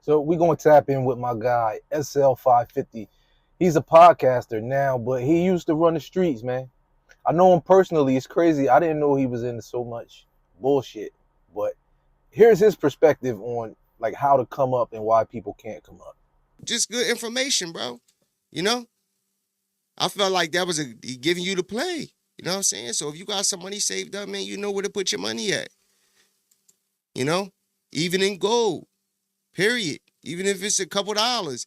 So we're going to tap in with my guy, SL550. He's a podcaster now, but he used to run the streets, man. I know him personally. It's crazy. I didn't know he was into so much bullshit. But here's his perspective on like how to come up and why people can't come up. Just good information, bro. You know, I felt like that was giving you the play. You know what I'm saying? So if you got some money saved up, man, you know where to put your money at. You know, even in gold, period. Even if it's a couple dollars.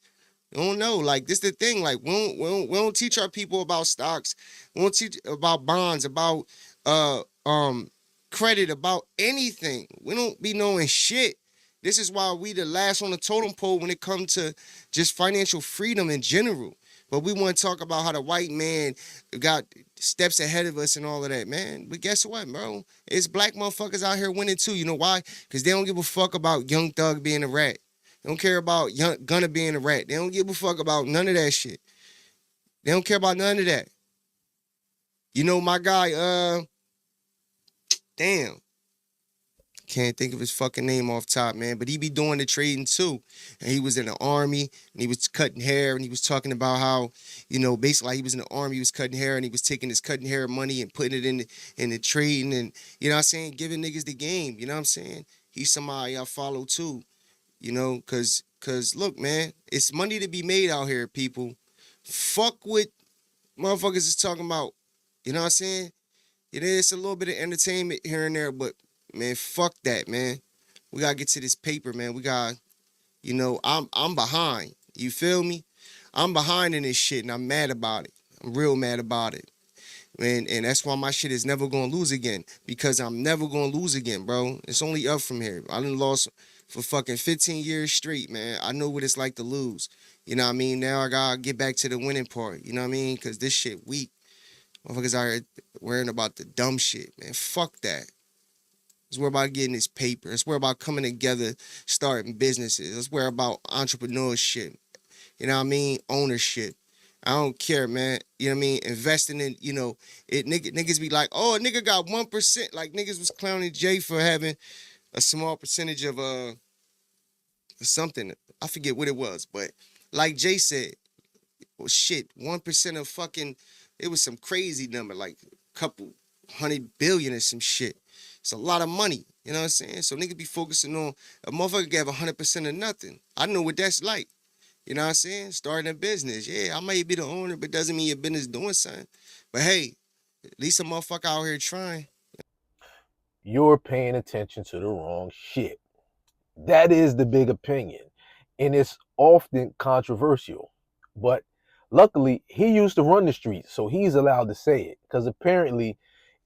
I don't know. Like this, the thing. Like we don't teach our people about stocks. We don't teach about bonds, about uh um credit, about anything. We don't be knowing shit. This is why we the last on the totem pole when it comes to just financial freedom in general. But we want to talk about how the white man got steps ahead of us and all of that, man. But guess what, bro? It's black motherfuckers out here winning too. You know why? Because they don't give a fuck about Young Thug being a rat. They don't care about Gunna being a rat. They don't give a fuck about none of that shit. They don't care about none of that. You know, my guy, damn, can't think of his fucking name off top, man. But he be doing the trading too. And he was in the army and he was cutting hair and he was talking about how, basically he was in the army, he was cutting hair and he was taking his cutting hair money and putting it in the trading and you know what I'm saying, giving niggas the game. You know what I'm saying? He's somebody I follow too. Cause look, man, it's money to be made out here, people. Fuck what motherfuckers is talking about. You know what I'm saying? It is a little bit of entertainment here and there, but man, fuck that, man. We gotta get to this paper, man. We got, I'm behind. You feel me? I'm behind in this shit, and I'm mad about it. I'm real mad about it. And that's why my shit is never gonna lose again. Because I'm never gonna lose again, bro. It's only up from here. I done lost for fucking 15 years straight, man. I know what it's like to lose. You know what I mean? Now I gotta get back to the winning part. You know what I mean? Cause this shit weak. Motherfuckers out here worrying about the dumb shit, man. Fuck that. It's worry about getting this paper. It's worry about coming together, starting businesses. It's worry about entrepreneurship. You know what I mean? Ownership. I don't care, man. You know what I mean? Investing in, niggas be like, oh, a nigga got 1%. Like niggas was clowning Jay for having a small percentage of something. I forget what it was, but like Jay said, well shit, 1% of fucking it was some crazy number, like a couple 100 billion or some shit. It's a lot of money. You know what I'm saying? So niggas be focusing on a motherfucker can have 100% of nothing. I know what that's like. You know what I'm saying? Starting a business. Yeah, I may be the owner, but doesn't mean your business doing something. But hey, at least a motherfucker out here trying. You're paying attention to the wrong shit. That is the big opinion. And it's often controversial. But luckily, he used to run the streets, so he's allowed to say it. Because apparently,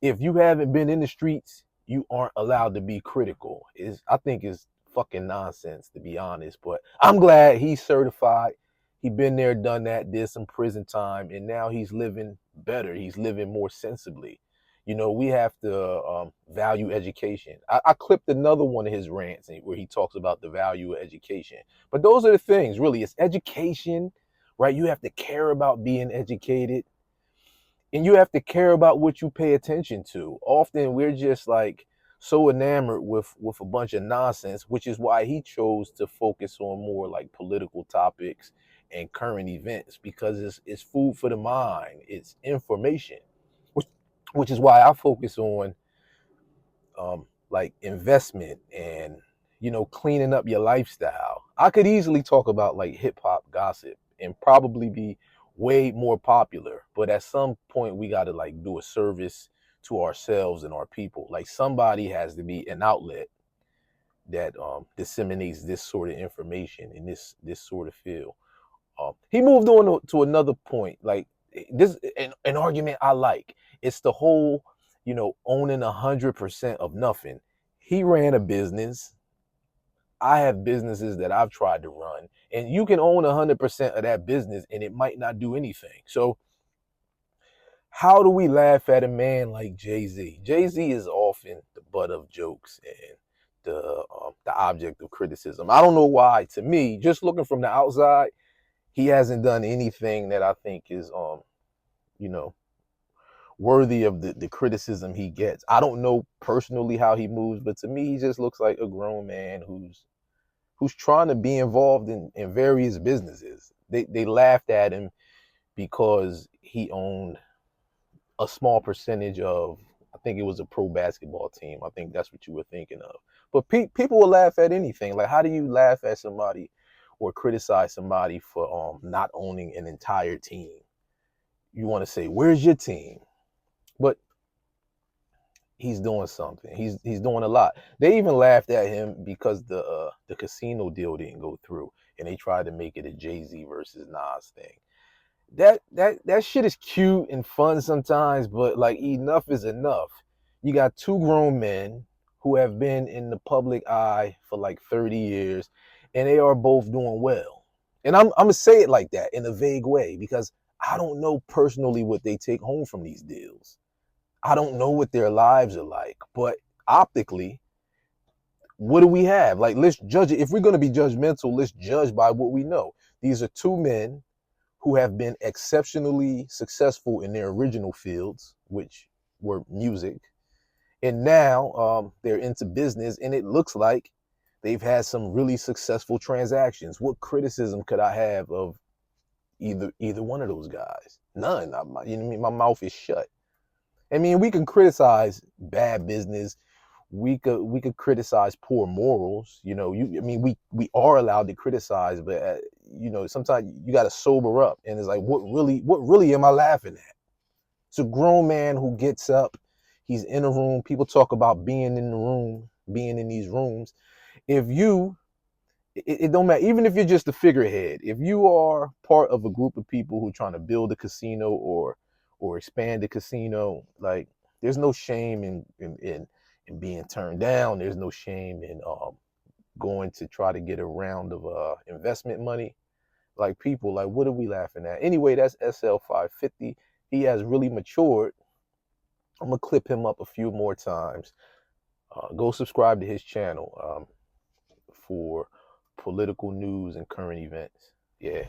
if you haven't been in the streets, you aren't allowed to be critical. I think is fucking nonsense, to be honest. But I'm glad he's certified. He been there, done that, did some prison time, and now he's living better. He's living more sensibly. We have to value education. I clipped another one of his rants where he talks about the value of education. But those are the things, really. It's education, right? You have to care about being educated, and you have to care about what you pay attention to. Often we're just like so enamored with a bunch of nonsense, which is why he chose to focus on more like political topics and current events because it's food for the mind. It's information, which is why I focus on like investment and cleaning up your lifestyle. I could easily talk about like hip hop gossip and probably be way more popular, but at some point we got to like do a service to ourselves and our people. Like somebody has to be an outlet that disseminates this sort of information in this sort of field. He moved on to another point. Like this, an argument I like. It's the whole, owning 100% of nothing. He ran a business. I have businesses that I've tried to run, and you can own 100% of that business, and it might not do anything. So, how do we laugh at a man like Jay Z? Jay Z is often the butt of jokes and the object of criticism. I don't know why. To me, just looking from the outside, he hasn't done anything that I think is you know worthy of the criticism he gets. I don't know personally how he moves, but to me he just looks like a grown man who's who's trying to be involved in various businesses. They laughed at him because he owned a small percentage of, I think it was a pro basketball team. I think that's what you were thinking of. But people will laugh at anything. Like, how do you laugh at somebody or criticize somebody for not owning an entire team? You want to say, where's your team? But he's doing something. He's doing a lot. They even laughed at him because the casino deal didn't go through, and they tried to make it a Jay-Z versus Nas thing. That shit is cute and fun sometimes, but like, enough is enough. You got two grown men who have been in the public eye for like 30 years, and they are both doing well. And I'm gonna say it like that in a vague way because I don't know personally what they take home from these deals. I don't know what their lives are like, but optically, what do we have? Like, let's judge it. If we're gonna be judgmental, let's judge by what we know. These are two men who have been exceptionally successful in their original fields, which were music. And now they're into business, and it looks like they've had some really successful transactions. What criticism could I have of either one of those guys? None. You know what I mean? My mouth is shut. I mean, we can criticize bad business. We could criticize poor morals. You know, I mean, we are allowed to criticize, but you know, sometimes you got to sober up. And it's like, what really am I laughing at? It's a grown man who gets up. He's in a room. People talk about being in the room, being in these rooms. If you, it don't matter. Even if you're just a figurehead, if you are part of a group of people who are trying to build a casino or expand a casino, like, there's no shame in being turned down. There's no shame in going to try to get a round of investment money. Like, people, like, what are we laughing at? Anyway, that's SL550. He has really matured. I'm gonna clip him up a few more times. Go subscribe to his channel for political news and current events. Yeah.